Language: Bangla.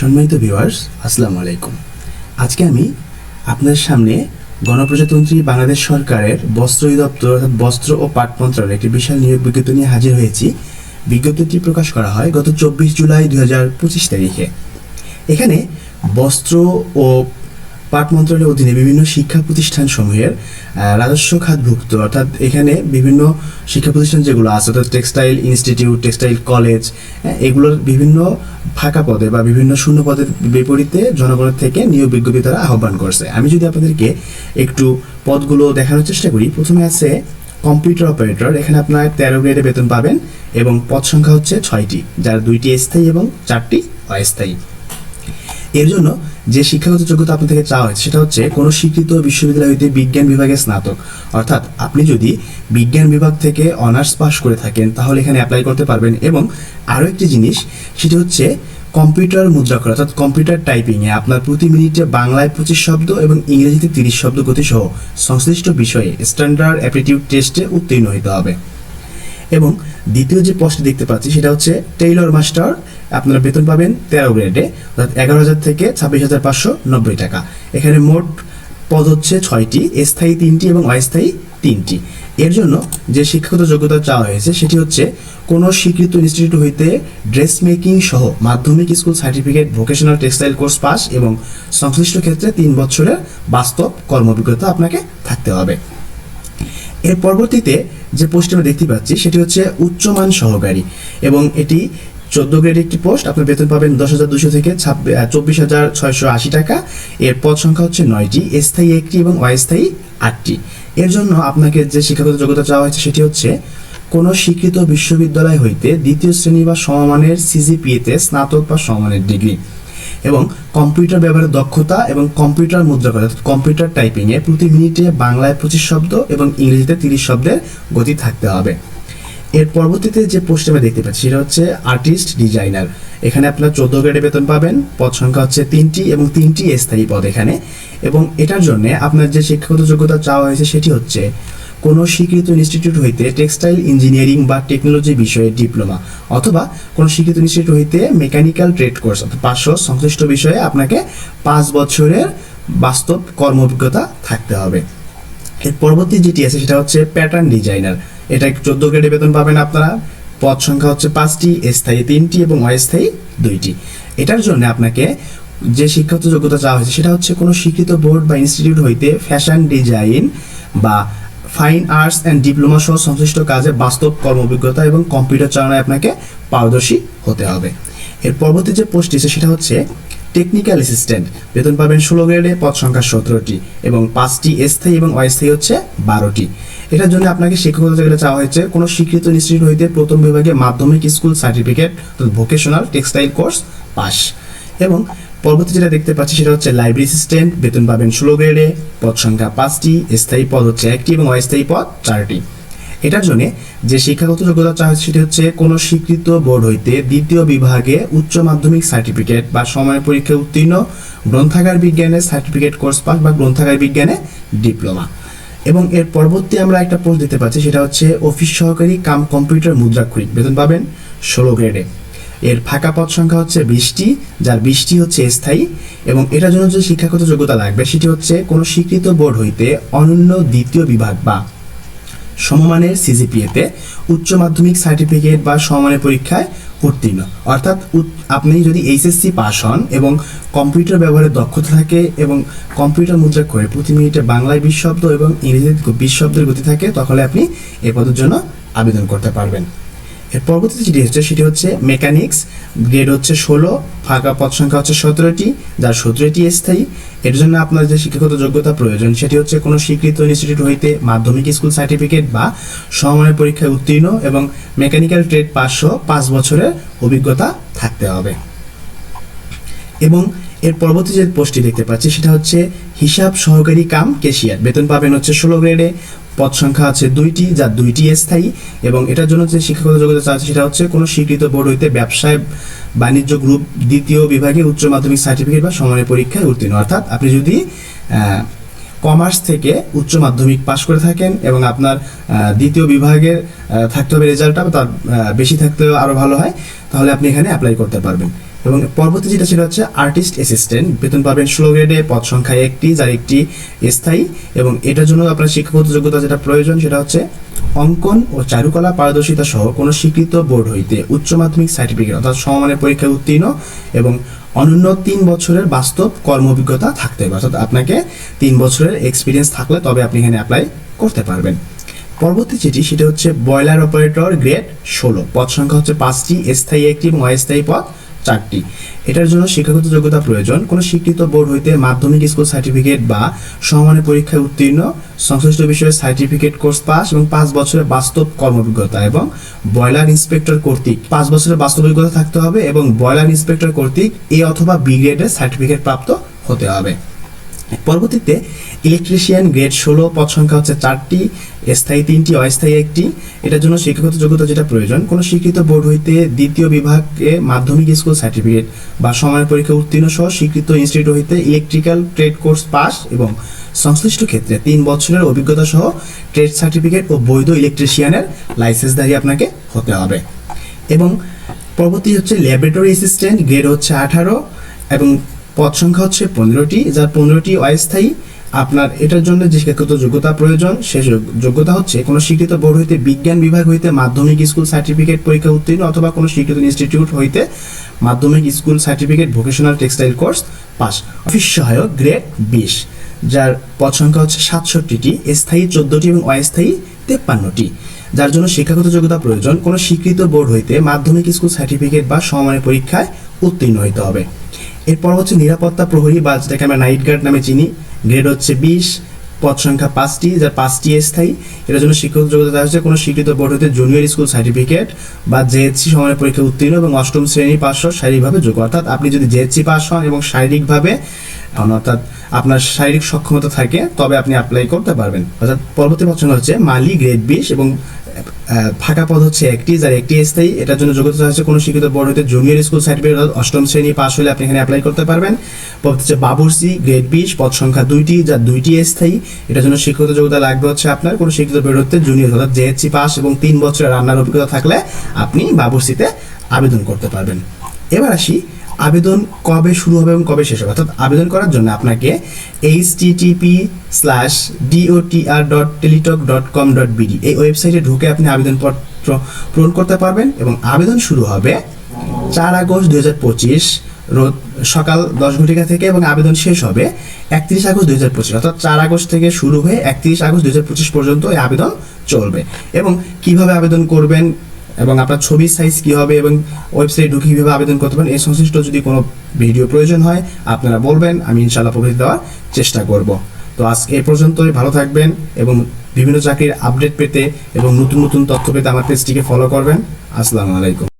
সম্মানিত ভিউয়ার্স, আসসালামু আলাইকুম। আজকে আমি আপনাদের সামনে গণপ্রজাতন্ত্রী বাংলাদেশ সরকারের বস্ত্র অধিদপ্তর অর্থাৎ বস্ত্র ও পাট মন্ত্রণালয়ের একটি বিশাল নিয়োগ বিজ্ঞপ্তি নিয়ে হাজির হয়েছি। বিজ্ঞপ্তিটি প্রকাশ করা হয় গত 24 জুলাই 2025 তারিখে। এখানে বস্ত্র ও পাট মন্ত্রণালয়ের অধীনে বিভিন্ন শিক্ষা প্রতিষ্ঠান সমূহের রাজস্ব খাতভুক্ত অর্থাৎ এখানে বিভিন্ন শিক্ষা প্রতিষ্ঠান যেগুলো আছে অর্থাৎ টেক্সটাইল ইনস্টিটিউট, টেক্সটাইল কলেজ, এগুলোর বিভিন্ন ফাঁকা পদে বা বিভিন্ন শূন্য পদের বিপরীতে জনগণের থেকে নিয়োগ বিজ্ঞপ্তি তারা আহ্বান করছে। আমি যদি আপনাদেরকে একটু পদগুলো দেখানোর চেষ্টা করি, প্রথমে আছে কম্পিউটার অপারেটর। এখানে আপনার 13 গ্রেডে বেতন পাবেন এবং পদ সংখ্যা হচ্ছে 6টি, যার 2টি স্থায়ী এবং 4টি অস্থায়ী। এর জন্য যে শিক্ষাগত যোগ্যতা আপনার থেকে চাওয়া হয়েছে সেটা হচ্ছে কোনো স্বীকৃত বিশ্ববিদ্যালয় হইতে বিজ্ঞান বিভাগে স্নাতক। অর্থাৎ আপনি যদি বিজ্ঞান বিভাগ থেকে অনার্স পাস করে থাকেন তাহলে এখানে অ্যাপ্লাই করতে পারবেন। এবং আরও একটি জিনিস, সেটি হচ্ছে কম্পিউটার মুদ্রাক্ষর অর্থাৎ কম্পিউটার টাইপিংয়ে আপনার প্রতি মিনিটে বাংলায় 25 শব্দ এবং ইংরেজিতে 30 শব্দ গতিসহ সংশ্লিষ্ট বিষয়ে স্ট্যান্ডার্ড অ্যাপটিটিউড টেস্টে উত্তীর্ণ হতে হবে। এবং দ্বিতীয় যে পোস্টটি দেখতে পাচ্ছি সেটা হচ্ছে টেইলর মাস্টার। আপনারা বেতন পাবেন 13 গ্রেডে অর্থাৎ 11,000 থেকে 26,590 টাকা। এখানে মোট পদ হচ্ছে 6টি, স্থায়ী 3টি এবং অস্থায়ী 3টি। এর জন্য যে শিক্ষাগত যোগ্যতা চাওয়া হয়েছে সেটি হচ্ছে কোনো স্বীকৃত ইনস্টিটিউট হইতে ড্রেস মেকিং সহ মাধ্যমিক school certificate, vocational textile course pass এবং সংশ্লিষ্ট ক্ষেত্রে 3 বছরের বাস্তব কর্মঅভিজ্ঞতা আপনাকে থাকতে হবে। এর পরবর্তীতে যে পোস্টটি আমরা দেখতে পাচ্ছি সেটি হচ্ছে উচ্চমান সহকারী এবং এটি 14 গ্রেডের একটি পোস্ট। আপনি বেতন পাবেন 10,200 থেকে 24,680 টাকা। এর পদ সংখ্যা হচ্ছে 9টি, স্থায়ী 1টি এবং অস্থায়ী 8টি। এর জন্য আপনাকে যে শিক্ষাগত যোগ্যতা চাওয়া হয়েছে সেটি হচ্ছে কোনো স্বীকৃত বিশ্ববিদ্যালয় হইতে 2য় শ্রেণী বা সমমানের সিজিপিএতে স্নাতক বা সমমানের ডিগ্রি এবং কম্পিউটার ব্যবহারের দক্ষতা এবং কম্পিউটার মুদ্রাক্ষর অর্থাৎ কম্পিউটার টাইপিংয়ে প্রতি মিনিটে বাংলায় 25 শব্দ এবং ইংরেজিতে 30 শব্দের গতি থাকতে হবে। এর পরবর্তীতে যে পোস্ট আমরা দেখতে পাচ্ছি সেটা হচ্ছে আর্টিস্ট ডিজাইনার। এখানে আপনার 14 গ্রেডে বেতন পাবেন, পদ সংখ্যা হচ্ছে 3টি এবং 3টি স্থায়ী পদ এখানে। এবং এটার জন্য আপনার যে শিক্ষাগত যোগ্যতা চাওয়া হয়েছে সেটি হচ্ছে কোনো স্বীকৃত ইনস্টিটিউট হইতে টেক্সটাইল ইঞ্জিনিয়ারিং বা টেকনোলজি বিষয়ে ডিপ্লোমা অথবা কোনো স্বীকৃত ইনস্টিটিউট হইতে মেকানিক্যাল ট্রেড কোর্স অর্থাৎ 500 সংশ্লিষ্ট বিষয়ে আপনাকে 5 বছরের বাস্তব কর্ম অভিজ্ঞতা থাকতে হবে। এর পরবর্তী যেটি আছে সেটা হচ্ছে প্যাটার্ন ডিজাইনার। এটা 14 গ্রেডে বেতন পাবেন আপনারা, পদ সংখ্যা হচ্ছে 5টি, স্থায়ী 3টি এবং অস্থায়ী 2টি। এটার জন্য আপনাকে যে শিক্ষাগত যোগ্যতা চাওয়া হয়েছে সেটা হচ্ছে কোনো স্বীকৃত বোর্ড বা ইনস্টিটিউট হইতে ফ্যাশন ডিজাইন বা ফাইন আর্টস অ্যান্ড ডিপ্লোমা সহ সংশ্লিষ্ট কাজে বাস্তব কর্ম অভিজ্ঞতা এবং কম্পিউটার চালনায় আপনাকে পারদর্শী হতে হবে। এর পরবর্তী যে পোস্টটি আছে সেটা হচ্ছে টেকনিক্যাল অ্যাসিস্ট্যান্ট। বেতন পাবেন 16 গ্রেডে, পদ সংখ্যা 17টি এবং 5টি স্থায়ী এবং অস্থায়ী হচ্ছে 12টি। এটার জন্য আপনাকে শিক্ষাগত যোগ্যতা চাওয়া হয়েছে কোনো স্বীকৃত ইনস্টিটিউট হইতে প্রথম বিভাগে মাধ্যমিক school certificate vocational textile course pass. এবং পরবর্তী যেটা দেখতে পাচ্ছি সেটা হচ্ছে লাইব্রেরি অ্যাসিস্ট্যান্ট। বেতন পাবেন 16 গ্রেডে, পদ সংখ্যা 5টি, স্থায়ী পদ হচ্ছে 1টি এবং অস্থায়ী পদ 4টি। এটার জন্য যে শিক্ষাগত যোগ্যতা চাওয়া হচ্ছে সেটি হচ্ছে কোনো স্বীকৃত বোর্ড হইতে 2য় বিভাগে উচ্চ মাধ্যমিক সার্টিফিকেট বা সময়ের পরীক্ষায় উত্তীর্ণ, গ্রন্থাগার বিজ্ঞানে সার্টিফিকেট কোর্স পাস বা গ্রন্থাগার বিজ্ঞানে ডিপ্লোমা। এবং এর পরবর্তী আমরা একটা পোস্ট দিতে পাচ্ছি সেটা হচ্ছে অফিস সহকারী কাম কম্পিউটার মুদ্রাক্ষরিক। বেতন পাবেন 16 গ্রেডে। এর ফাঁকা পদ সংখ্যা হচ্ছে 20টি, যার 20টি হচ্ছে স্থায়ী। এবং এটার জন্য যে শিক্ষাগত যোগ্যতা লাগবে সেটি হচ্ছে কোনো স্বীকৃত বোর্ড হইতে অনন্য 2য় বিভাগ বা সমমানের সিজিপিএতে উচ্চ মাধ্যমিক সার্টিফিকেট বা সমমানের পরীক্ষায় উত্তীর্ণ। অর্থাৎ আপনি যদি এইচএসসি পাস হন এবং কম্পিউটার ব্যবহারের দক্ষতা থাকে এবং কম্পিউটার মুদ্রাক্ষরে প্রতি মিনিটে বাংলায় 20 শব্দ এবং ইংরেজিতে 20 শব্দের গতি থাকে তাহলে আপনি এই পদের জন্য আবেদন করতে পারবেন। এর পরবর্তীতে যেটি হচ্ছে সেটি হচ্ছে মেকানিক্স। গ্রেড হচ্ছে 16, ফাঁকা পদ সংখ্যা হচ্ছে 17টি, যার 17টি স্থায়ী। এর জন্য আপনার যে শিক্ষাগত যোগ্যতা প্রয়োজন সেটি হচ্ছে কোনো স্বীকৃত ইনস্টিটিউট হইতে মাধ্যমিক স্কুল সার্টিফিকেট বা সমমানের পরীক্ষায় উত্তীর্ণ এবং মেকানিক্যাল ট্রেড পাস সহ 5 বছরের অভিজ্ঞতা থাকতে হবে। এবং এর পরবর্তী যে পোস্টটি দেখতে পাচ্ছি সেটা হচ্ছে হিসাব সহকারী কাম ক্যাশিয়ার। বেতন পাবেন হচ্ছে 16 গ্রেডে, পদ সংখ্যা আছে 2টি, যার 2টি স্থায়ী। এবং এটার জন্য যে শিক্ষাগত যোগ্যতা চাচ্ছে সেটা হচ্ছে কোনো স্বীকৃত বোর্ড হইতে ব্যবসায় বাণিজ্য গ্রুপ 2য় বিভাগে উচ্চ মাধ্যমিক সার্টিফিকেট বা সমমানের পরীক্ষায় উত্তীর্ণ। অর্থাৎ আপনি যদি কমার্স থেকে উচ্চ মাধ্যমিক পাশ করে থাকেন এবং আপনার 2য় বিভাগের থাকতে হবে রেজাল্টটা তার বেশি থাকতে আরও ভালো হয়, তাহলে আপনি এখানে অ্যাপ্লাই করতে পারবেন। এবং পরবর্তী যেটা সেটা হচ্ছে আর্টিস্ট অ্যাসিস্ট্যান্ট, বেতন পাবেন 16 গ্রেডে, পদ সংখ্যা 1টি, যার একটি স্থায়ী, এবং এটার জন্য আপনার শিক্ষাগত যোগ্যতা যেটা প্রয়োজন সেটা হচ্ছে অঙ্কন ও চারুকলা পারদর্শিতা সহ কোনো স্বীকৃত বোর্ড হইতে উচ্চ মাধ্যমিক সার্টিফিকেট অর্থাৎ সমমানের পরীক্ষায় উত্তীর্ণ এবং অনন্য 3 বছরের বাস্তব কর্ম অভিজ্ঞতা থাকতে হবে, অর্থাৎ আপনাকে 3 বছরের এক্সপিরিয়েন্স থাকলে তবে আপনি এখানে অ্যাপ্লাই করতে পারবেন। পরবর্তী যেটি সেটা হচ্ছে বয়লার অপারেটর গ্রেড 16, পদ সংখ্যা হচ্ছে 5টি, স্থায়ী 1টি এবং অস্থায়ী পদ 4টি। এটার জন্য শিক্ষাগত যোগ্যতা প্রয়োজন কোনো স্বীকৃত বোর্ড হইতে মাধ্যমিক স্কুল সার্টিফিকেট বা সমমানের পরীক্ষায় উত্তীর্ণ, সংশ্লিষ্ট বিষয়ে সার্টিফিকেট কোর্স পাস এবং 5 বছরের বাস্তব কর্ম অভিজ্ঞতা, এবং বয়লার ইন্সপেক্টর কর্তৃক 5 বছরের বাস্তব অভিজ্ঞতা থাকতে হবে এবং বয়লার ইন্সপেক্টর কর্তৃক এ অথবা বি গ্রেডের সার্টিফিকেট প্রাপ্ত হতে হবে। পরবর্তীতে ইলেকট্রিশিয়ান গ্রেড 16, পদ সংখ্যা হচ্ছে 4টি, স্থায়ী 3টি, অস্থায়ী 1টি। এটার জন্য শিক্ষাগত যোগ্যতা যেটা প্রয়োজন কোনো স্বীকৃত বোর্ড হইতে দ্বিতীয় বিভাগে মাধ্যমিক স্কুল সার্টিফিকেট বা সমমানের পরীক্ষা উত্তীর্ণ সহ স্বীকৃত ইনস্টিটিউট হইতে ইলেকট্রিক্যাল ট্রেড কোর্স পাস এবং সংশ্লিষ্ট ক্ষেত্রে 3 বছরের অভিজ্ঞতা সহ ট্রেড সার্টিফিকেট ও বৈধ ইলেকট্রিশিয়ানের লাইসেন্সধারী আপনাকে হতে হবে। এবং পরবর্তী হচ্ছে ল্যাবরেটরি অ্যাসিস্ট্যান্ট গ্রেড হচ্ছে 18 এবং পদ সংখ্যা হচ্ছে 15টি, যার 15টি অস্থায়ী। আপনার এটার জন্য যে শিক্ষাগত যোগ্যতা প্রয়োজন সে যোগ্যতা হচ্ছে কোনো স্বীকৃত বোর্ড হইতে বিজ্ঞান বিভাগ হইতে মাধ্যমিক স্কুল সার্টিফিকেট পরীক্ষা উত্তীর্ণ অথবা কোনো স্বীকৃত ইনস্টিটিউট হইতে মাধ্যমিক school certificate vocational textile course pass. Office সহায়ক গ্রেড 20, যার পদ সংখ্যা হচ্ছে 67টি, স্থায়ী 14টি এবং অস্থায়ী 53টি। যার জন্য শিক্ষাগত যোগ্যতা প্রয়োজন কোনো স্বীকৃত বোর্ড হইতে মাধ্যমিক স্কুল সার্টিফিকেট বা সমমানের পরীক্ষায় উত্তীর্ণ হইতে হবে। এরপর হচ্ছে নিরাপত্তা প্রহরী বা যেটাকে আমরা নাইট গার্ড নামে চিনি, গ্রেড হচ্ছে 20, পদ সংখ্যা 5টি, যার 5টি স্থায়ী। এটার জন্য শিক্ষাগত যোগ্যতা হচ্ছে কোনো স্বীকৃত বোর্ড হতে জুনিয়র স্কুল সার্টিফিকেট বা জেএসসি সমমানের পরীক্ষায় উত্তীর্ণ এবং 8ম শ্রেণী পাস হওয়া শারীরিকভাবে যোগ্য, অর্থাৎ আপনি যদি জেএসসি পাস হন এবং শারীরিকভাবে অর্থাৎ আপনার শারীরিক সক্ষমতা থাকে তবে আপনি অ্যাপ্লাই করতে পারবেন। অর্থাৎ পরবর্তী পদ হচ্ছে মালি গ্রেড 20 এবং ফাঁকা পদ হচ্ছে 1টি, যার 1টি স্থায়ী। এটার জন্য যোগ্যতা হচ্ছে কোনো শিক্ষিত বোর্ড হতে জুনিয়র স্কুল সার্টিফিকেট অর্থাৎ 8ম শ্রেণী পাস হলে আপনি এখানে অ্যাপ্লাই করতে পারবেন। পরবর্তী হচ্ছে বাবুর্চি গ্রেড 20, পদ সংখ্যা 2টি, যার 2টি স্থায়ী। এটার জন্য শিক্ষাগত যোগ্যতা লাগবে হচ্ছে আপনার কোনো শিক্ষিত বোর্ড হতে জুনিয়র অর্থাৎ জেএসসি পাস এবং 3 বছরের রান্নার অভিজ্ঞতা থাকলে আপনি বাবুর্চিতে আবেদন করতে পারবেন। এবার আসি আবেদন কবে শুরু হবে এবং কবে শেষ হবে। অর্থাৎ আবেদন করার জন্য আপনাকে http://dotr.teletalk.com.bd এই ওয়েবসাইটে ঢুকে আপনি আবেদনপত্র পূরণ করতে পারবেন এবং আবেদন শুরু হবে 4 আগস্ট 2025 রোজ সকাল 10 ঘটিকা থেকে এবং আবেদন শেষ হবে 31 আগস্ট 2025, অর্থাৎ 4 আগস্ট থেকে শুরু হয়ে 31 আগস্ট 2025 পর্যন্ত এই আবেদন চলবে। এবং কিভাবে আবেদন করবেন এবং আপনার ছবির সাইজ কী হবে এবং ওয়েবসাইটে ঢুকে কীভাবে আবেদন করতে পারেন এই সংশ্লিষ্ট যদি কোনো ভিডিও প্রয়োজন হয় আপনারা বলবেন, আমি ইনশাআল্লাহ প্রবেশ দেওয়ার চেষ্টা করব। তো আজকে এই পর্যন্তই, ভালো থাকবেন এবং বিভিন্ন চাকরির আপডেট পেতে এবং নতুন নতুন তথ্য পেতে আমার পেজটিকে ফলো করবেন। আসসালামু আলাইকুম।